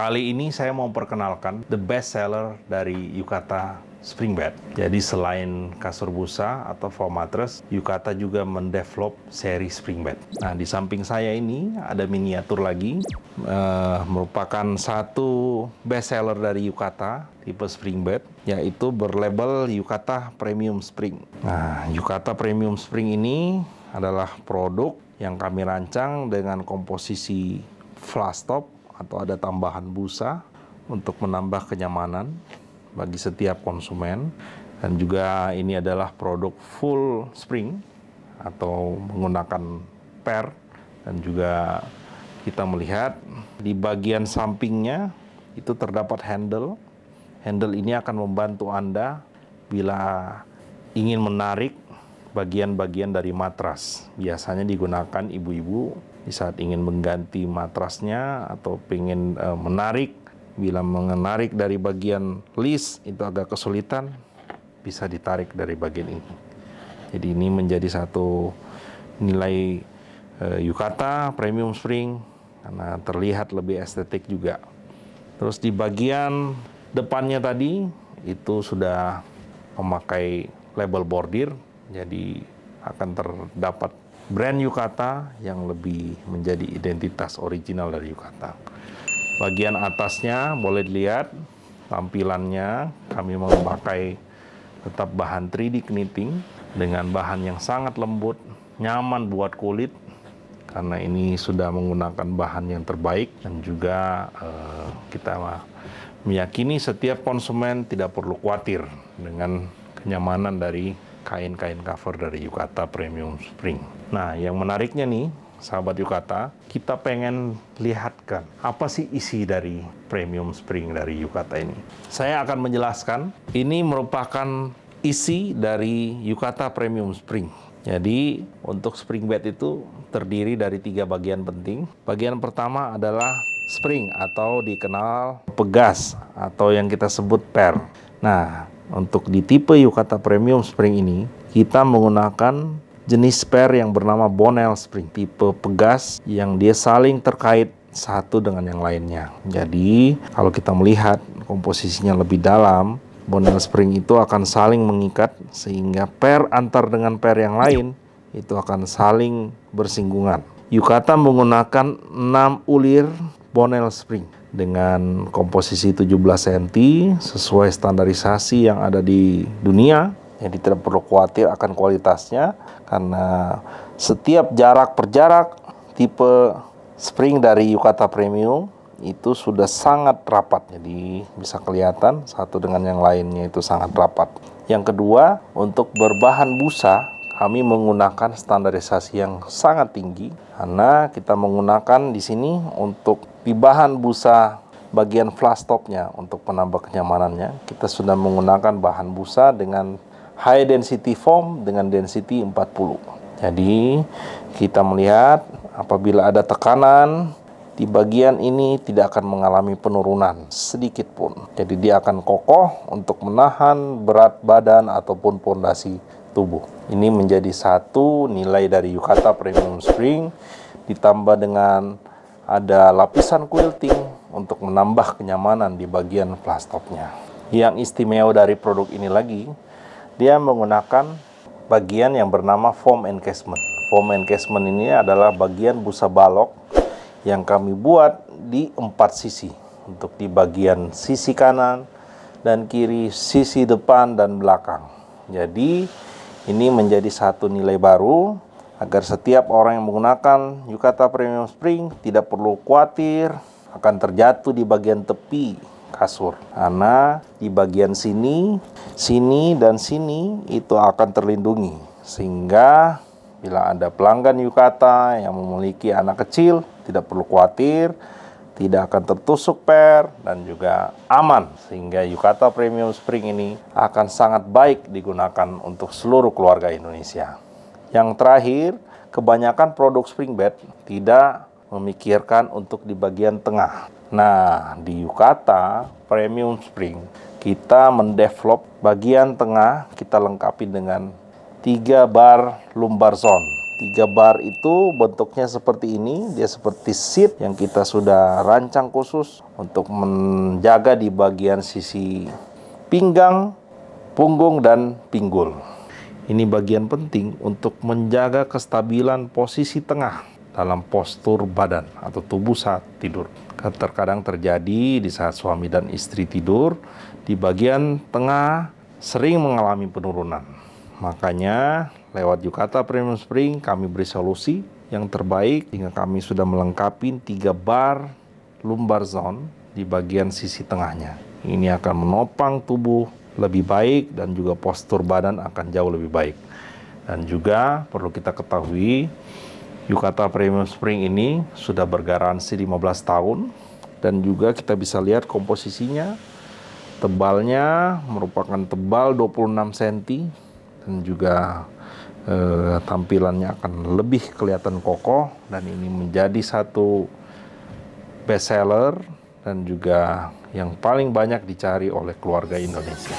Kali ini saya mau perkenalkan the best seller dari Yukata Spring Bed. Jadi selain kasur busa atau foam mattress, Yukata juga mendevelop seri Spring Bed. Nah, di samping saya ini ada miniatur lagi, merupakan satu best seller dari Yukata tipe Spring Bed, yaitu berlabel Yukata Premium Spring. Nah, Yukata Premium Spring ini adalah produk yang kami rancang dengan komposisi flush top atau ada tambahan busa untuk menambah kenyamanan bagi setiap konsumen, dan juga ini adalah produk full spring atau menggunakan per, dan juga kita melihat di bagian sampingnya itu terdapat handle. Handle ini akan membantu Anda bila ingin menarik bagian-bagian dari matras. Biasanya digunakan ibu-ibu di saat ingin mengganti matrasnya atau pengen menarik. Bila menarik dari bagian list itu agak kesulitan, bisa ditarik dari bagian ini. Jadi ini menjadi satu nilai Yukata Premium Spring karena terlihat lebih estetik juga. Terus di bagian depannya tadi itu sudah memakai label bordir, jadi akan terdapat brand Yukata yang lebih menjadi identitas original dari Yukata. Bagian atasnya boleh dilihat tampilannya, kami memakai tetap bahan 3D knitting dengan bahan yang sangat lembut, nyaman buat kulit karena ini sudah menggunakan bahan yang terbaik, dan juga kita meyakini setiap konsumen tidak perlu khawatir dengan kenyamanan dari kain-kain cover dari Yukata Premium Spring. Nah, yang menariknya nih, sahabat Yukata, kita pengen lihatkan apa sih isi dari Premium Spring dari Yukata ini. Saya akan menjelaskan, ini merupakan isi dari Yukata Premium Spring. Jadi, untuk spring bed itu terdiri dari 3 bagian penting. Bagian pertama adalah spring atau dikenal pegas atau yang kita sebut per. Nah, untuk di tipe Yukata Premium Spring ini, kita menggunakan jenis per yang bernama Bonnell Spring, tipe pegas yang dia saling terkait satu dengan yang lainnya. Jadi, kalau kita melihat komposisinya lebih dalam, Bonnell Spring itu akan saling mengikat sehingga per antar dengan per yang lain itu akan saling bersinggungan. Yukata menggunakan 6 ulir Bonnell Spring dengan komposisi 17 cm sesuai standarisasi yang ada di dunia. Jadi tidak perlu khawatir akan kualitasnya karena setiap jarak per jarak tipe spring dari Yukata Premium itu sudah sangat rapat. Jadi bisa kelihatan satu dengan yang lainnya itu sangat rapat. Yang kedua, untuk berbahan busa kami menggunakan standarisasi yang sangat tinggi karena kita menggunakan di sini untuk di bahan busa bagian flush topnya untuk menambah kenyamanannya, kita sudah menggunakan bahan busa dengan high density foam dengan density 40. Jadi kita melihat apabila ada tekanan di bagian ini tidak akan mengalami penurunan sedikit pun. Jadi dia akan kokoh untuk menahan berat badan ataupun pondasi tubuh. Ini menjadi satu nilai dari Yukata Premium Spring, ditambah dengan ada lapisan quilting untuk menambah kenyamanan di bagian flush topnya. Yang istimewa dari produk ini lagi, dia menggunakan bagian yang bernama foam encasement. Foam encasement ini adalah bagian busa balok yang kami buat di 4 sisi. Untuk di bagian sisi kanan dan kiri, sisi depan dan belakang. Jadi ini menjadi satu nilai baru agar setiap orang yang menggunakan Yukata Premium Spring tidak perlu khawatir akan terjatuh di bagian tepi kasur. Karena di bagian sini, dan sini itu akan terlindungi. Sehingga bila ada pelanggan Yukata yang memiliki anak kecil, tidak perlu khawatir, tidak akan tertusuk per, dan juga aman. Sehingga Yukata Premium Spring ini akan sangat baik digunakan untuk seluruh keluarga Indonesia. Yang terakhir, kebanyakan produk spring bed tidak memikirkan untuk di bagian tengah. Nah, di Yukata Premium Spring, kita mendevelop bagian tengah, kita lengkapi dengan 3 bar lumbar zone. 3 bar itu bentuknya seperti ini, dia seperti seat yang kita sudah rancang khusus untuk menjaga di bagian sisi pinggang, punggung, dan pinggul. Ini bagian penting untuk menjaga kestabilan posisi tengah dalam postur badan atau tubuh saat tidur. Terkadang terjadi di saat suami dan istri tidur, di bagian tengah sering mengalami penurunan. Makanya lewat Yucata Premium Spring kami beri solusi yang terbaik hingga kami sudah melengkapi 3 bar lumbar zone di bagian sisi tengahnya. Ini akan menopang tubuh lebih baik dan juga postur badan akan jauh lebih baik. Dan juga perlu kita ketahui, Yucata Premium Spring ini sudah bergaransi 15 tahun dan juga kita bisa lihat komposisinya. Tebalnya merupakan tebal 26 cm dan juga tampilannya akan lebih kelihatan kokoh, dan ini menjadi satu best seller dan juga yang paling banyak dicari oleh keluarga Indonesia.